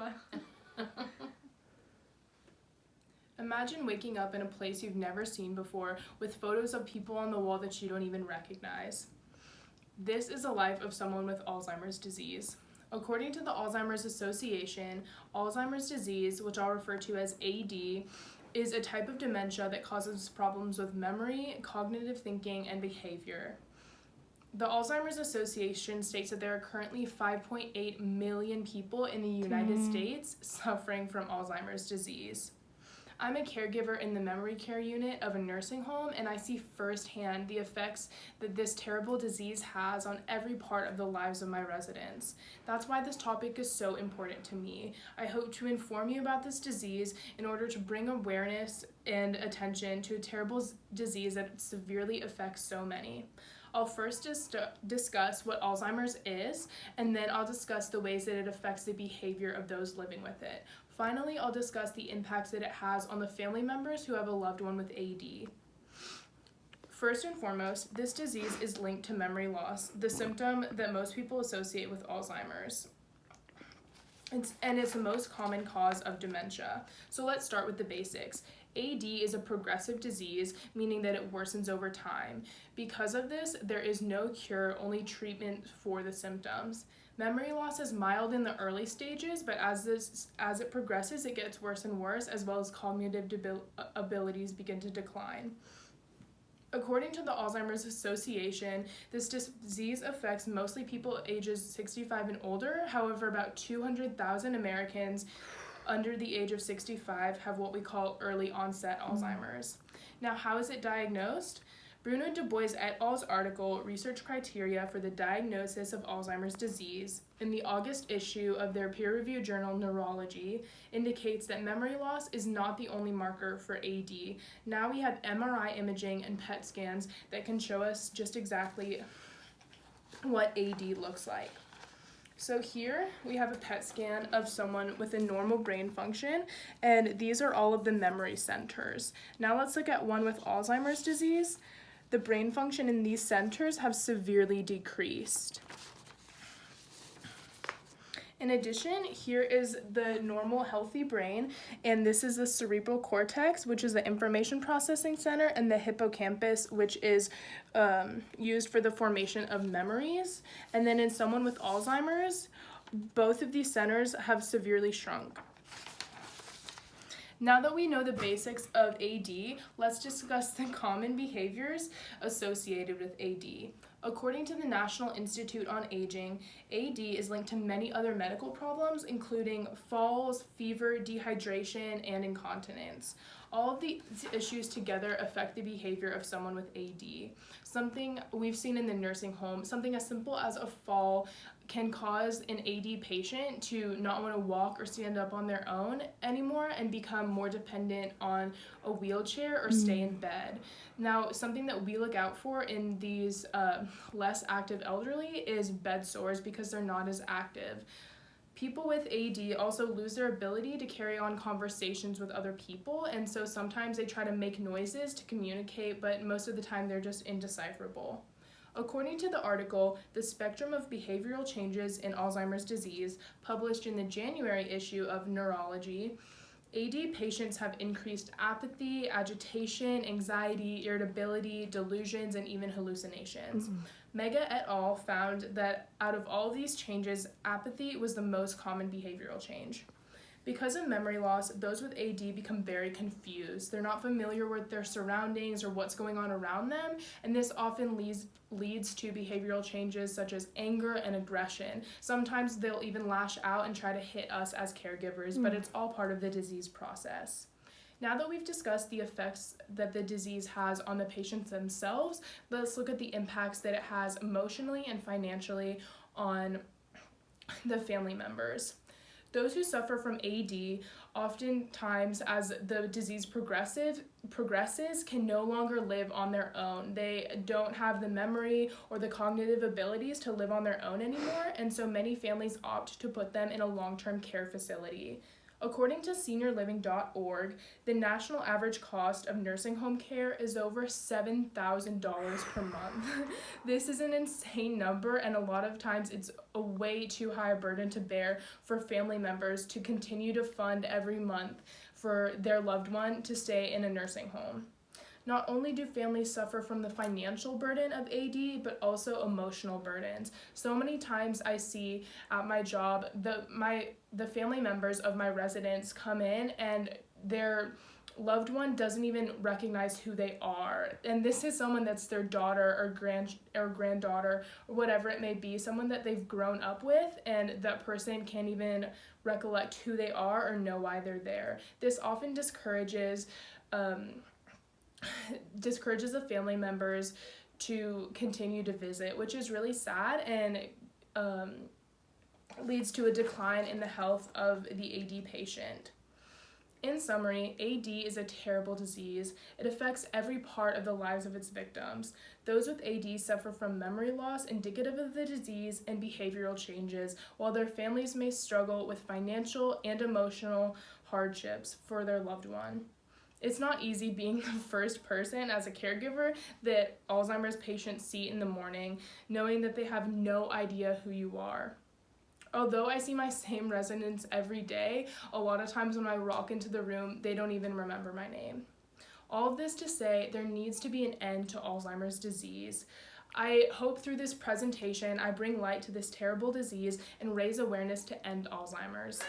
fine. Imagine waking up in a place you've never seen before with photos of people on the wall that you don't even recognize. This is the life of someone with Alzheimer's disease. According to the Alzheimer's Association, Alzheimer's disease, which I'll refer to as AD, is a type of dementia that causes problems with memory, cognitive thinking, and behavior. The Alzheimer's Association states that there are currently 5.8 million people in the United States suffering from Alzheimer's disease. I'm a caregiver in the memory care unit of a nursing home, and I see firsthand the effects that this terrible disease has on every part of the lives of my residents. That's why this topic is so important to me. I hope to inform you about this disease in order to bring awareness and attention to a terrible disease that severely affects so many. I'll first discuss what Alzheimer's is, and then I'll discuss the ways that it affects the behavior of those living with it. Finally, I'll discuss the impacts that it has on the family members who have a loved one with AD. First and foremost, this disease is linked to memory loss, the symptom that most people associate with Alzheimer's. It's the most common cause of dementia. So let's start with the basics. AD is a progressive disease, meaning that it worsens over time. Because of this, there is no cure, only treatment for the symptoms. Memory loss is mild in the early stages, but as it progresses, it gets worse and worse, as well as cognitive abilities begin to decline. According to the Alzheimer's Association, this disease affects mostly people ages 65 and older. However, about 200,000 Americans under the age of 65 have what we call early onset Alzheimer's. Now, how is it diagnosed? Bruno Du Bois et al.'s article, Research Criteria for the Diagnosis of Alzheimer's Disease, in the August issue of their peer-reviewed journal Neurology, indicates that memory loss is not the only marker for AD. Now we have MRI imaging and PET scans that can show us just exactly what AD looks like. So here we have a PET scan of someone with a normal brain function, and these are all of the memory centers. Now let's look at one with Alzheimer's disease. The brain function in these centers have severely decreased. In addition, here is the normal healthy brain, and this is the cerebral cortex, which is the information processing center, and the hippocampus, which is used for the formation of memories. And then in someone with Alzheimer's, both of these centers have severely shrunk. Now that we know the basics of AD, let's discuss the common behaviors associated with AD. According to the National Institute on Aging, AD is linked to many other medical problems, including falls, fever, dehydration, and incontinence. All of these issues together affect the behavior of someone with AD. Something we've seen in the nursing home, something as simple as a fall can cause an AD patient to not want to walk or stand up on their own anymore and become more dependent on a wheelchair or stay in bed. Now, something that we look out for in these less active elderly is bed sores because they're not as active. People with AD also lose their ability to carry on conversations with other people, and so sometimes they try to make noises to communicate, but most of the time they're just indecipherable. According to the article, The Spectrum of Behavioral Changes in Alzheimer's Disease, published in the January issue of Neurology, AD patients have increased apathy, agitation, anxiety, irritability, delusions, and even hallucinations. Mega et al. Found that out of all these changes, apathy was the most common behavioral change. Because of memory loss, those with AD become very confused. They're not familiar with their surroundings or what's going on around them, and this often leads to behavioral changes such as anger and aggression. Sometimes they'll even lash out and try to hit us as caregivers, but it's all part of the disease process. Now that we've discussed the effects that the disease has on the patients themselves, let's look at the impacts that it has emotionally and financially on the family members. Those who suffer from AD, oftentimes as the disease progresses, can no longer live on their own. They don't have the memory or the cognitive abilities to live on their own anymore, and so many families opt to put them in a long-term care facility. According to seniorliving.org, the national average cost of nursing home care is over $7,000 per month. This is an insane number, and a lot of times it's a way too high a burden to bear for family members to continue to fund every month for their loved one to stay in a nursing home. Not only do families suffer from the financial burden of AD, but also emotional burdens. So many times I see at my job the family members of my residents come in and their loved one doesn't even recognize who they are. And this is someone that's their daughter or granddaughter or whatever it may be, someone that they've grown up with, and that person can't even recollect who they are or know why they're there. This often discourages the family members to continue to visit, which is really sad and leads to a decline in the health of the AD patient. In summary, AD is a terrible disease. It affects every part of the lives of its victims. Those with AD suffer from memory loss indicative of the disease and behavioral changes, while their families may struggle with financial and emotional hardships for their loved one. It's not easy being the first person as a caregiver that Alzheimer's patients see in the morning, knowing that they have no idea who you are. Although I see my same residents every day, a lot of times when I walk into the room, they don't even remember my name. All of this to say, there needs to be an end to Alzheimer's disease. I hope through this presentation I bring light to this terrible disease and raise awareness to end Alzheimer's.